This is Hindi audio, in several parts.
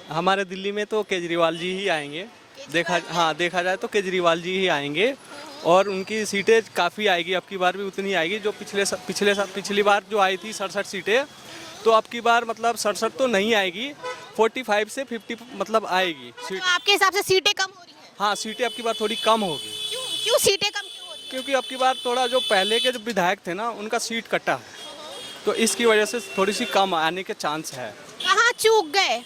हमारे दिल्ली में तो केजरीवाल जी ही आएंगे। देखा जाए तो केजरीवाल जी ही आएंगे और उनकी सीटें काफ़ी आएगी। अब की बार भी उतनी आएगी जो पिछली बार जो आई थी 67 सीटें, तो अब की बार मतलब 67 तो नहीं आएगी, 45 से 50 मतलब आएगी सीट। तो आपके हिसाब से सीटें कम हो रही हैं? हाँ, सीटें अब की बार थोड़ी कम होगी, क्यों क्यों सीटें कम क्यों हो रही हैं? क्योंकि अब की बार थोड़ा जो पहले के जो विधायक थे ना, उनका सीट कटा है, तो इसकी वजह से थोड़ी सी कम आने के चांस है। कहाँ चूक गए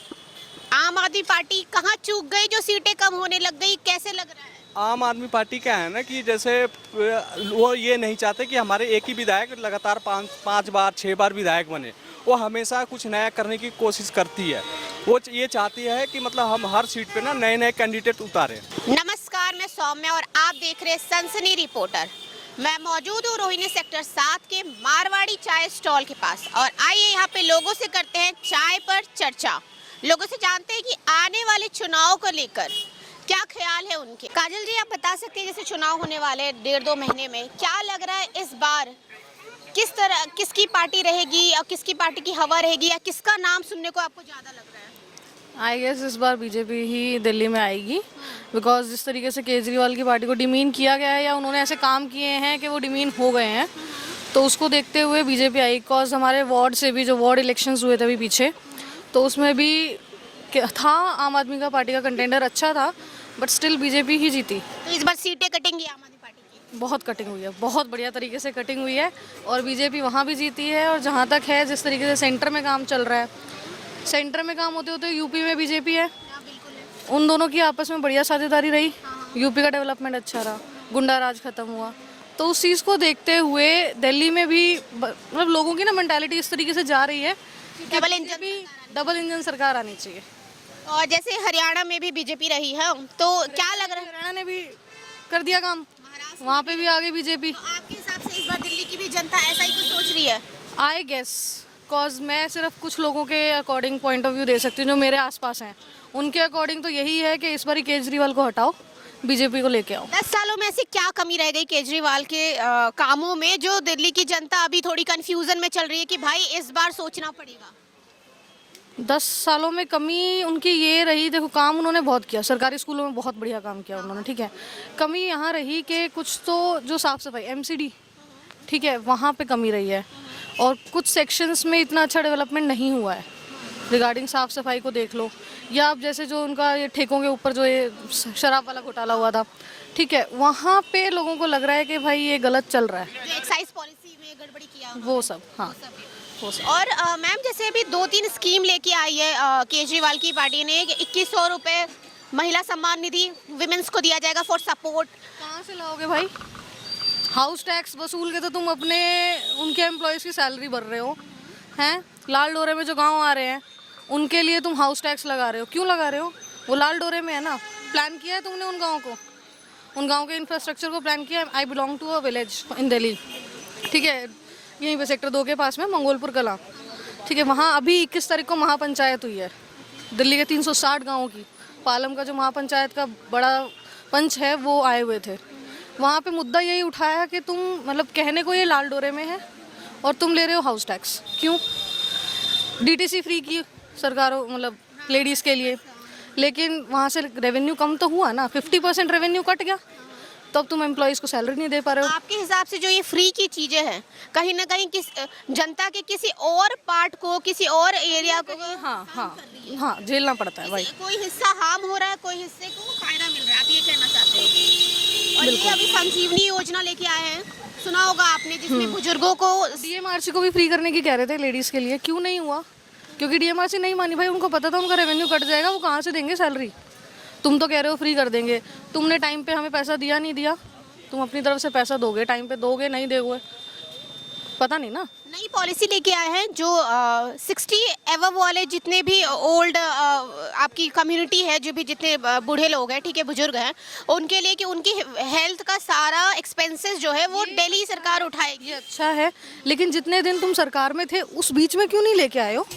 आम आदमी पार्टी, कहाँ चूक गई जो सीटें कम होने लग गई, कैसे लग रहा है? आम आदमी पार्टी क्या है ना कि जैसे वो ये नहीं चाहते कि हमारे एक ही विधायक लगातार पाँच बार 6 बार विधायक बने। वो हमेशा कुछ नया करने की कोशिश करती है। वो ये चाहती है कि मतलब हम हर सीट पे ना नए नए कैंडिडेट उतारें। नमस्कार, मैं सौम्या और आप देख रहे हैं सनसनी रिपोर्टर। मैं मौजूद हूँ रोहिणी सेक्टर 7 के मारवाड़ी चाय स्टॉल के पास और आइए यहाँ पे लोगों से करते हैं चाय पर चर्चा। लोगों से जानते हैं कि आने वाले चुनाव को लेकर क्या ख्याल है उनके। काजल जी, आप बता सकते हैं जैसे चुनाव होने वाले 1.5-2 महीने में, क्या लग रहा है इस बार किस तरह किसकी पार्टी रहेगी और किसकी पार्टी की हवा रहेगी, या किसका नाम सुनने को आपको ज्यादा लग रहा है? आई गेस इस बार बीजेपी ही दिल्ली में आएगी, बिकॉज जिस तरीके से केजरीवाल की पार्टी को डिमीन किया गया है या उन्होंने ऐसे काम किए हैं कि वो डिमीन हो गए हैं, तो उसको देखते हुए बीजेपी आई। बिकॉज हमारे वार्ड से भी जो वार्ड इलेक्शंस हुए थे अभी पीछे, तो उसमें भी था आम आदमी का पार्टी का कंटेंडर अच्छा था, बट स्टिल बीजेपी ही जीती। तो इस बार सीटें कटेंगी आम आदमी पार्टी की? बहुत कटिंग हुई है, बहुत बढ़िया तरीके से कटिंग हुई है और बीजेपी वहाँ भी जीती है। और जहाँ तक है जिस तरीके से सेंटर में काम चल रहा है, सेंटर में काम होते होते यूपी में बीजेपी है, उन दोनों की आपस में बढ़िया साझेदारी रही, यूपी का डेवलपमेंट अच्छा रहा, गुंडा राज खत्म हुआ। तो उस चीज़ को देखते हुए दिल्ली में भी मतलब लोगों की ना मेंटालिटी इस तरीके से जा रही है कि डबल इंजन सरकार आनी चाहिए। और जैसे हरियाणा में भी बीजेपी रही है, तो क्या लग रहा है? हरियाणा ने भी कर दिया काम, वहाँ पे भी आगे बीजेपी। तो आपके हिसाब से इस बार दिल्ली की भी जनता ऐसा ही कुछ सोच रही है? आई गेस, कॉज मैं सिर्फ कुछ लोगों के अकॉर्डिंग पॉइंट ऑफ व्यू दे सकती हूँ जो मेरे आसपास हैं। उनके अकॉर्डिंग तो यही है कि इस बार केजरीवाल को हटाओ, बीजेपी को लेके आओ। 10 सालों में ऐसी क्या कमी रह गई केजरीवाल के कामों में जो दिल्ली की जनता अभी थोड़ी कंफ्यूजन में चल रही है कि भाई इस बार सोचना पड़ेगा? 10 सालों में कमी उनकी ये रही, देखो काम उन्होंने बहुत किया, सरकारी स्कूलों में बहुत बढ़िया काम किया उन्होंने, ठीक है। कमी यहाँ रही कि कुछ तो जो साफ़ सफाई एमसीडी, ठीक है, वहाँ पे कमी रही है और कुछ सेक्शंस में इतना अच्छा डेवलपमेंट नहीं हुआ है रिगार्डिंग साफ़ सफाई को देख लो, या अब जैसे जो उनका ये ठेकों के ऊपर जो ये शराब वाला घोटाला हुआ था, ठीक है, वहाँ पे लोगों को लग रहा है कि भाई ये गलत चल रहा है, जो एक्साइज पॉलिसी में गड़बड़ी किया वो सब। हाँ, और मैम जैसे अभी 2-3 स्कीम लेके आई है केजरीवाल की पार्टी ने कि 2100 रुपये महिला सम्मान निधि विमेंस को दिया जाएगा फॉर सपोर्ट। कहाँ से लाओगे भाई? हाउस टैक्स वसूल के तो तुम अपने उनके एम्प्लॉयज़ की सैलरी भर रहे हो हैं। लाल डोरे में जो गांव आ रहे हैं उनके लिए तुम हाउस टैक्स लगा रहे हो, क्यों लगा रहे हो? वो लाल डोरे में है ना, प्लान किया है तुमने उन गाँव को, उन गाँव के इंफ्रास्ट्रक्चर को प्लान किया है। I belong to a village in Delhi, ठीक है, यहीं पे सेक्टर 2 के पास में मंगोलपुर कला, ठीक है, वहाँ अभी 21 तारीख को महापंचायत हुई है दिल्ली के 360 गाँवों की। पालम का जो महापंचायत का बड़ा पंच है वो आए हुए थे, वहाँ पे मुद्दा यही उठाया कि तुम मतलब कहने को ये लाल डोरे में है और तुम ले रहे हो हाउस टैक्स, क्यों? डीटीसी फ्री की सरकारों मतलब लेडीज़ के लिए, लेकिन वहाँ से रेवेन्यू कम तो हुआ ना, 50% रेवेन्यू कट गया, तब तुम एम्प्लॉयज़ को सैलरी नहीं दे पा रहे हो। आपके हिसाब से जो ये फ्री की चीज़ें हैं कहीं ना कहीं किस जनता के किसी और पार्ट को, किसी और एरिया को हाँ, झेलना पड़ता है भाई। कोई हिस्सा हार्म हो रहा है, कोई हिस्से को फायदा मिल रहा है, आप ये कहना चाहते हो? और ये अभी संजीवनी योजना लेके आए हैं, सुना होगा आपने, जिसमें बुजुर्गों को डीएमआरसी को भी फ्री करने की कह रहे थे लेडीज़ के लिए, क्यों नहीं हुआ? क्योंकि डीएमआरसी नहीं मानी भाई, उनको पता था उनका रेवेन्यू कट जाएगा, वो कहाँ से देंगे सैलरी? तुम तो कह रहे हो फ्री कर देंगे, तुमने टाइम पे हमें पैसा दिया नहीं दिया? तुम अपनी तरफ से पैसा दोगे, टाइम पे दोगे नहीं दोगे, पता नहीं ना। नई पॉलिसी लेके आए हैं जो 60 एवव वाले जितने भी ओल्ड आपकी कम्युनिटी है, जो भी जितने बूढ़े लोग हैं, ठीक है, बुजुर्ग हैं, उनके लिए कि उनकी हेल्थ का सारा एक्सपेंसेस जो है वो दिल्ली सरकार उठाएगी। ये अच्छा है, लेकिन जितने दिन तुम सरकार में थे उस बीच में क्यों नहीं लेके आए हो?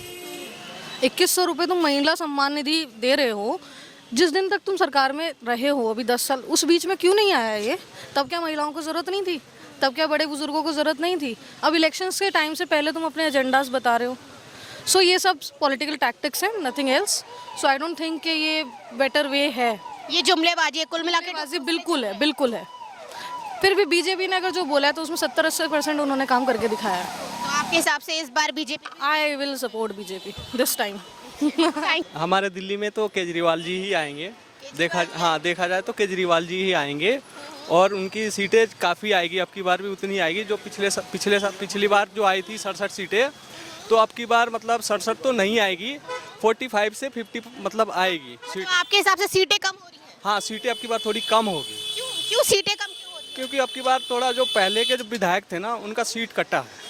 2100 रुपये तुम महिला सम्मान निधि दे रहे हो, जिस दिन तक तुम सरकार में रहे हो अभी 10 साल, उस बीच में क्यों नहीं आया ये? तब क्या महिलाओं को ज़रूरत नहीं थी? तब क्या बड़े बुजुर्गों को ज़रूरत नहीं थी? अब इलेक्शंस के टाइम से पहले तुम अपने एजेंडास बता रहे हो, सो ये सब पॉलिटिकल टैक्टिक्स हैं, nothing else. So I don't think कि ये बेटर वे है. ये जुमलेबाजी है कुल मिला के. बाजी बिल्कुल है, बिल्कुल है. फिर भी बीजेपी ने अगर जो बोला है तो उसमें 70-80% उन्होंने काम करके दिखाया है. तो आपके हिसाब से इस बार BJP I will support BJP this time. हमारे दिल्ली में तो केजरीवाल जी ही आएंगे. देखा जाए तो केजरीवाल जी ही आएंगे और उनकी सीटें काफ़ी आएगी. अब की बार भी उतनी आएगी जो पिछली बार जो आई थी 67 सीटें, तो अब की बार मतलब 67 तो नहीं आएगी, 45 से 50 मतलब आएगी सीट. तो आपके हिसाब से सीटें कम हो रही हैं? हाँ, सीटें अब की बार थोड़ी कम होगी. क्यों सीटें कम क्यों हो रही हैं? क्योंकि अब की बार थोड़ा जो पहले के जो विधायक थे ना, उनका सीट कटा है,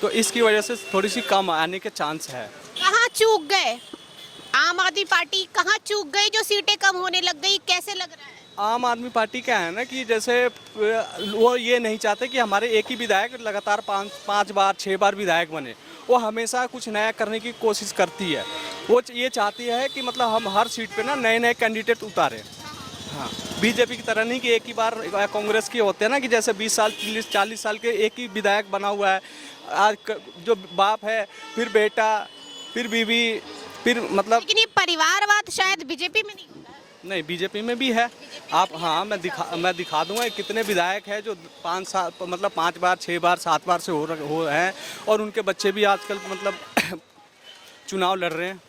तो इसकी वजह से थोड़ी सी कम आने के चांस है. कहाँ चूक गए आम आदमी पार्टी, कहाँ चूक गई जो सीटें कम होने लग गई, कैसे लग रहा है? आम आदमी पार्टी क्या है ना कि जैसे वो ये नहीं चाहते कि हमारे एक ही विधायक लगातार 5 बार 6 बार विधायक बने. वो हमेशा कुछ नया करने की कोशिश करती है. वो ये चाहती है कि मतलब हम हर सीट पे ना नए नए कैंडिडेट उतारें. हाँ, बीजेपी की तरह नहीं कि एक ही बार कांग्रेस के होते हैं ना कि जैसे 20 साल 40 साल के एक ही विधायक बना हुआ है. आज जो बाप है, फिर बेटा, फिर बीवी, फिर मतलब. लेकिन ये परिवारवाद शायद बीजेपी में नहीं होता है. नहीं, बीजेपी में भी है. आप हाँ, मैं दिखा दूंगा कितने विधायक हैं जो 5 साल मतलब 5 बार 6 बार 7 बार से हो हैं और उनके बच्चे भी आजकल मतलब चुनाव लड़ रहे हैं.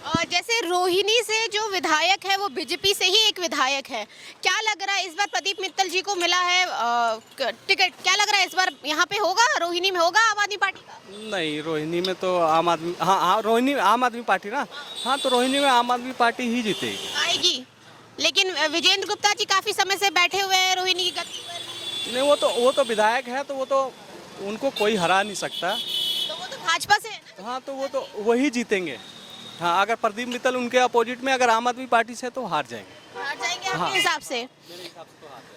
और जैसे रोहिणी से जो विधायक है वो बीजेपी से ही एक विधायक है. क्या लग रहा है इस बार प्रदीप मित्तल जी को मिला है टिकट, क्या लग रहा है इस बार यहाँ पे होगा, रोहिणी में होगा आम आदमी पार्टी का? नहीं, रोहिणी में तो आम आदमी, हाँ रोहिणी आम आदमी पार्टी ना, हाँ तो रोहिणी में आम आदमी पार्टी ही जीतेगी. आएगी. लेकिन विजेंद्र गुप्ता जी काफी समय से बैठे हुए हैं रोहिणी की गद्दी पर. नहीं, वो तो विधायक है, तो वो तो उनको कोई हरा नहीं सकता. तो वो तो भाजपा से है ना. हाँ, तो वो तो वही जीतेंगे. हाँ, अगर प्रदीप मित्तल उनके अपोजिट में अगर आम आदमी पार्टी से तो हार जाएंगे. हार जाएंगे आपके हिसाब से?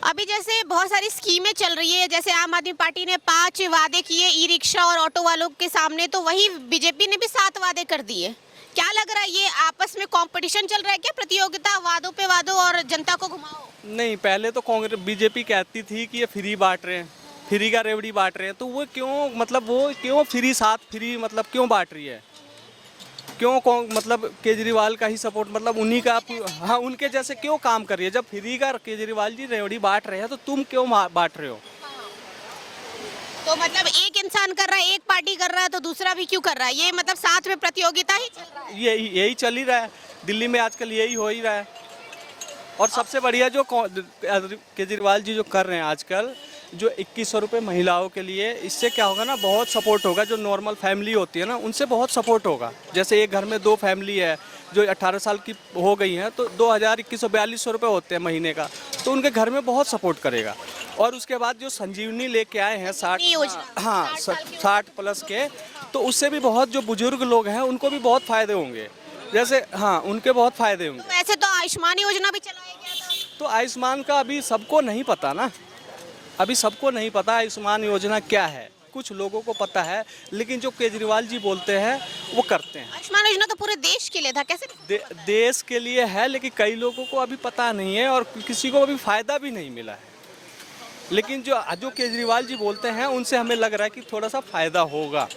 अभी जैसे बहुत सारी स्कीमें चल रही है, जैसे आम आदमी पार्टी ने 5 वादे किए ई रिक्शा और ऑटो वालों के सामने, तो वही बीजेपी ने भी 7 वादे कर दिए. क्या लग रहा है ये आपस में कंपटीशन चल रहा है क्या, प्रतियोगिता वादों पे वादों और जनता को घुमाओ? नहीं, पहले तो कांग्रेस बीजेपी कहती थी कि ये फ्री बांट रहे हैं, फ्री का रेवड़ी बांट रहे हैं, तो वो क्यों फ्री साथ फ्री मतलब क्यों बांट रही है? क्यों मतलब केजरीवाल का ही सपोर्ट, मतलब उन्हीं का, हाँ उनके जैसे क्यों काम कर रही है? जब फ्री का केजरीवाल जी रेवड़ी बांट रहे हैं तो तुम क्यों बांट रहे हो? तो मतलब एक इंसान कर रहा है, एक पार्टी कर रहा है, तो दूसरा भी क्यों कर रहा है? ये मतलब साथ में प्रतियोगिता ही चल रहा है. यही चल ही रहा है दिल्ली में आजकल, यही हो ही रहा है. और सबसे बढ़िया जो केजरीवाल जी जो कर रहे हैं आजकल, जो 2100 रुपये महिलाओं के लिए, इससे क्या होगा ना, बहुत सपोर्ट होगा. जो नॉर्मल फैमिली होती है ना, उनसे बहुत सपोर्ट होगा. जैसे एक घर में 2 फैमिली है जो 18 साल की हो गई हैं, तो 2142 रुपये होते हैं महीने का, तो उनके घर में बहुत सपोर्ट करेगा. और उसके बाद जो संजीवनी लेके आए हैं 60 प्लस के, तो उससे भी बहुत जो बुजुर्ग लोग हैं उनको भी बहुत फ़ायदे होंगे. जैसे हाँ, उनके बहुत फ़ायदे होंगे. तो वैसे तो आयुष्मान योजना भी चलाया गया था. तो आयुष्मान का अभी सबको नहीं पता ना, अभी सबको नहीं पता आयुष्मान योजना क्या है. कुछ लोगों को पता है, लेकिन जो केजरीवाल जी बोलते हैं वो करते हैं. आयुष्मान योजना तो पूरे देश के लिए था, कैसे देश के लिए है, लेकिन कई लोगों को अभी पता नहीं है और किसी को अभी फ़ायदा भी नहीं मिला है. लेकिन जो केजरीवाल जी बोलते हैं उनसे हमें लग रहा है कि थोड़ा सा फ़ायदा होगा.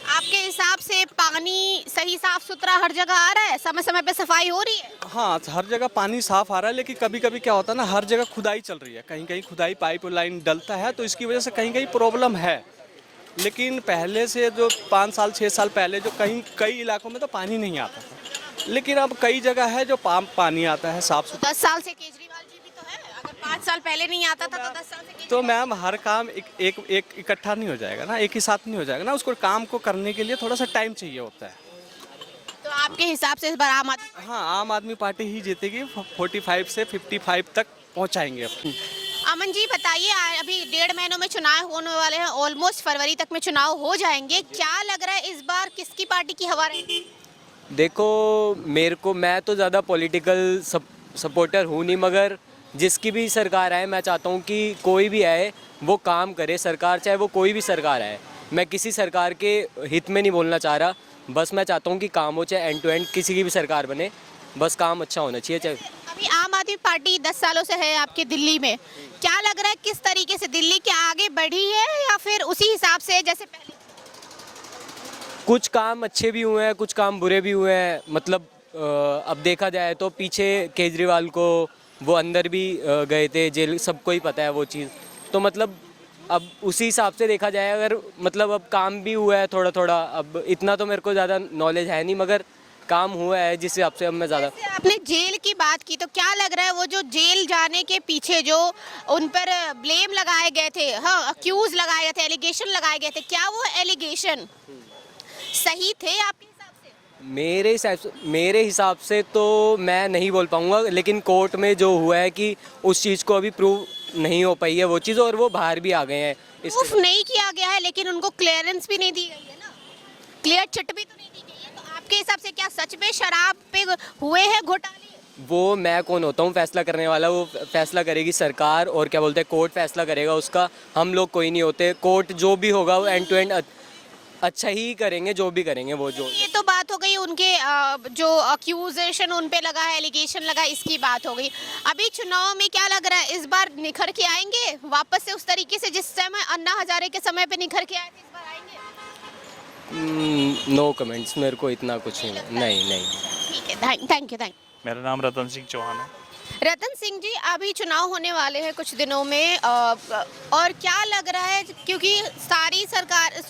आपके हिसाब से पानी सही साफ सुथरा हर जगह आ रहा है, समय समय पे सफाई हो रही है? हाँ, हर जगह पानी साफ आ रहा है, लेकिन कभी कभी क्या होता है ना, हर जगह खुदाई चल रही है, कहीं कहीं खुदाई पाइप लाइन डलता है, तो इसकी वजह से कहीं कहीं प्रॉब्लम है. लेकिन पहले से जो 5 साल 6 साल पहले जो कई इलाकों में तो पानी नहीं आता था, लेकिन अब कई जगह है जो पानी आता है साफ सुथरा. 10 साल से केजरीवाल जी भी तो है, अगर 5 साल पहले नहीं आता था तो 10 साल से तो मैम हर काम एक इकट्ठा नहीं हो जाएगा ना, एक ही साथ नहीं हो जाएगा ना, उसको काम को करने के लिए थोड़ा सा टाइम चाहिए होता है. तो आपके हिसाब से इस बार आम आदमी, हाँ, आम आदमी पार्टी ही जीतेगी. 45 से 55 तक पहुंचाएंगे अपनी. अमन जी बताइए, अभी 1.5 महीनों में चुनाव होने वाले हैं, ऑलमोस्ट फरवरी तक में चुनाव हो जाएंगे. क्या लग रहा है इस बार किसकी पार्टी की हवा रहेगी? देखो, मैं तो ज़्यादा पॉलिटिकल सपोर्टर हूँ नहीं, मगर जिसकी भी सरकार आए मैं चाहता हूँ कि कोई भी आए वो काम करे. सरकार चाहे वो कोई भी सरकार आए, मैं किसी सरकार के हित में नहीं बोलना चाह रहा, बस मैं चाहता हूँ कि काम हो, चाहे एंड टू एंड किसी की भी सरकार बने, बस काम अच्छा होना चाहिए. चाहे अभी आम आदमी पार्टी 10 सालों से है आपके दिल्ली में, क्या लग रहा है किस तरीके से दिल्ली के आगे बढ़ी है या फिर उसी हिसाब से जैसे पहले? कुछ काम अच्छे भी हुए हैं, कुछ काम बुरे भी हुए हैं। मतलब अब देखा जाए तो पीछे केजरीवाल को वो अंदर भी गए थे जेल, सबको ही पता है वो चीज़। तो मतलब अब उसी हिसाब से देखा जाए, अगर मतलब अब काम भी हुआ है थोड़ा थोड़ा, अब इतना तो मेरे को ज़्यादा नॉलेज है नहीं, मगर काम हुआ है जिस हिसाब से अब मैं ज़्यादा। जैसे आपने जेल की बात की तो क्या लग रहा है वो जो जेल जाने के पीछे जो उन पर ब्लेम लगाए गए थे, हाँ अक्यूज लगाए गए थे, एलिगेशन लगाए गए थे, क्या वो एलिगेशन सही थे आपके हिसाब से? मेरे हिसाब से तो मैं नहीं बोल पाऊँगा, लेकिन कोर्ट में जो हुआ है कि उस चीज़ को अभी प्रूव नहीं हो पाई है वो चीज़, और वो बाहर भी आ गए हैं। प्रूफ नहीं किया गया है लेकिन उनको क्लियरेंस भी नहीं दी गई है ना, क्लियर चिट भी तो नहीं दी गई है। तो आपके हिसाब से क्या सच में शराब पे हुए हैं घोटाले? वो मैं कौन होता हूँ फैसला करने वाला, वो फैसला करेगी सरकार, और क्या बोलते हैं कोर्ट फैसला करेगा उसका। हम लोग कोई नहीं होते। कोर्ट जो भी होगा वो एंड टू एंड अच्छा ही करेंगे, जो भी करेंगे वो जो। ये तो बात हो गई उनके जो अक्यूजेशन उन पे लगा है, एलिगेशन लगा, इसकी बात हो गई। अभी चुनाव में क्या लग रहा है, इस बार निखर के आएंगे वापस से उस तरीके से जिस समय अन्ना हजारे के समय पे निखर के आए थे, इस बार आएंगे? नो कमेंट्स, मेरे को इतना कुछ नहीं। ठीक है, थैंक यू। मेरा नाम रतन सिंह चौहान है। रतन सिंह जी, अभी चुनाव होने वाले हैं कुछ दिनों में, और क्या लग रहा है, क्योंकि सारी सरकार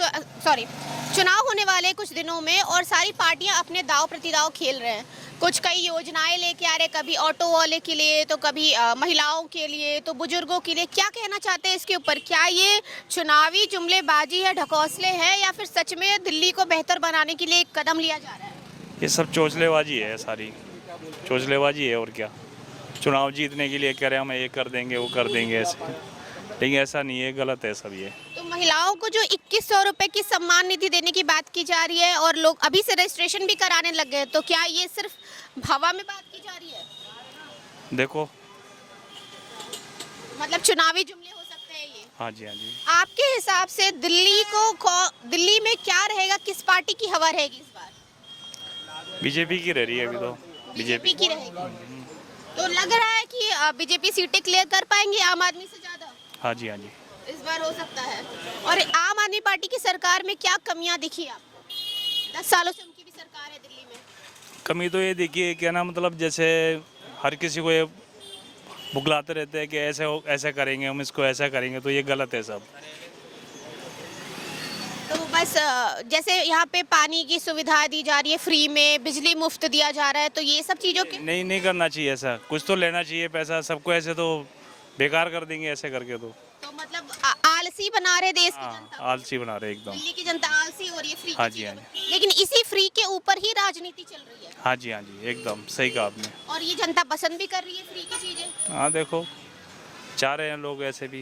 चुनाव होने वाले हैं कुछ दिनों में और सारी पार्टियां अपने दाव प्रतिदाव खेल रहे हैं। कुछ कई योजनाएं लेके आ रहे, कभी ऑटो वाले के लिए तो कभी महिलाओं के लिए तो बुजुर्गों के लिए। क्या कहना चाहते हैं इसके ऊपर? क्या ये चुनावी जुमलेबाजी है, ढकोसले हैं, या फिर सच में दिल्ली को बेहतर बनाने के लिए एक कदम लिया जा रहा है? ये सब चोचलेबाजी है, सारी चोचलेबाजी है और क्या। चुनाव जीतने के लिए कह रहे हैं हम ये कर देंगे वो कर देंगे ऐसे, लेकिन ऐसा नहीं है, गलत है सब ये। तो महिलाओं को जो 2100 रुपए की सम्मान निधि देने की बात की जा रही है और लोग अभी से रजिस्ट्रेशन भी कराने लग गए, तो क्या ये सिर्फ हवा में बात की जा रही है? देखो, मतलब चुनावी जुमले हो सकते हैं ये? हाँ जी। आपके हिसाब से दिल्ली में क्या रहेगा, किस पार्टी की हवा रहेगी इस बार? बीजेपी की रह रही है अभी तो। बीजेपी की रहेगी। तो लग रहा है कि बीजेपी सीटें क्लियर कर पाएंगे आम आदमी से ज्यादा? हाँ जी। इस बार हो सकता है। और आम आदमी पार्टी की सरकार में क्या कमियां दिखी आपको? 10 सालों से उनकी भी सरकार है दिल्ली में। कमी तो ये देखिए क्या ना, मतलब जैसे हर किसी को ये बुगलाते रहते हैं कि ऐसे करेंगे हम, इसको ऐसा करेंगे, तो ये गलत है सब। तो बस जैसे यहाँ पे पानी की सुविधा दी जा रही है फ्री में, बिजली मुफ्त दिया जा रहा है, तो ये सब चीज़ों के नहीं करना चाहिए ऐसा। कुछ तो लेना चाहिए पैसा सबको, ऐसे तो बेकार कर देंगे ऐसे करके। तो मतलब आलसी बना रहे देश की जनता, आलसी बना रहे एकदम। दिल्ली की जनता आलसी हो रही है फ्री हाँ की जी, चीज़ों हाँ में। लेकिन इसी फ्री के ऊपर ही राजनीति चल रही है। हाँ जी, एकदम सही कहा आपने। और ये जनता पसंद भी कर रही है फ्री की चीजें। हाँ देखो, चाह रहे हैं लोग ऐसे भी।